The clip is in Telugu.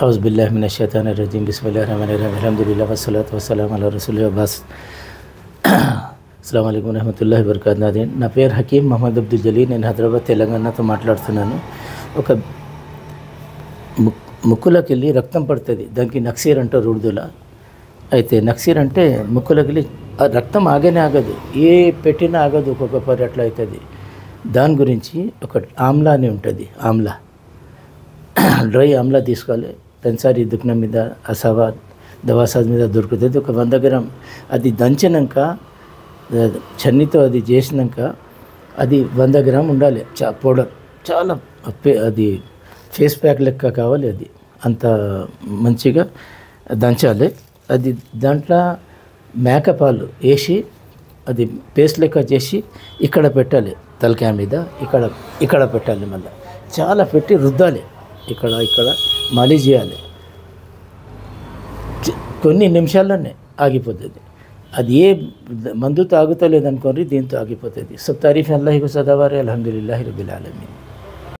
ఔజుబిల్లాహిమినశ్శైతానిర్రజీం బిస్మిల్లాహిర్రహ్మానిర్రహీం అల్హమ్దులిల్లాహి వస్సలాతు వస్సలాము అలా రసూలిల్లాహి వబస్. అస్సలాము అలైకుం వరహ్మతుల్లాహి వబరకాతుహు. నాదీన్, నా పేరు హకీం మహమ్మద్ అబ్దుల్ జలీల్. నేను హైదరాబాద్ తెలంగాణతో మాట్లాడుతున్నాను. ఒక ముక్కులోకి వెళ్ళి రక్తం పడుతుంది, దానికి నక్సీర్ అంటారు ఉర్దూలో. అయితే నక్సీర్ అంటే ముక్కులోకి వెళ్ళి రక్తం ఆగనే ఆగదు, ఏ పెట్టినా ఆగదు, ఒక్కొక్క పరి అట్లా అవుతుంది. దాని గురించి ఒక ఆమ్లా అని ఉంటుంది. ఆమ్లా, డ్రై ఆమ్లా తీసుకోవాలి. పెన్సారి దుకాణం మీద, అసాబాద్ దవాసాద్ మీద దొరుకుతుంది. ఒక 100 గ్రామ్ అది దంచినాక, చన్నితో అది చేసినాక అది 100 గ్రామ్ ఉండాలి. పౌడర్ చాలా అది ఫేస్ ప్యాక్ లెక్క కావాలి. అది అంత మంచిగా దంచాలి. అది దాంట్లో మేకపాలు వేసి అది పేస్ట్ లెక్క చేసి ఇక్కడ పెట్టాలి, తలకాయ మీద ఇక్కడ పెట్టాలి. మళ్ళీ చాలా పెట్టి రుద్దాలి, ఇక్కడ మాలిష్ చేయాలి. కొన్ని నిమిషాల్లోనే ఆగిపోతుంది. అది ఏ మందు తాగుతలేదనుకోండి, దీంతో ఆగిపోతుంది. సబ్ తారీఫ్ అల్లాహి కు సదావారే. అల్హమ్దులిల్లాహి రబ్బిల్ ఆలమీన్.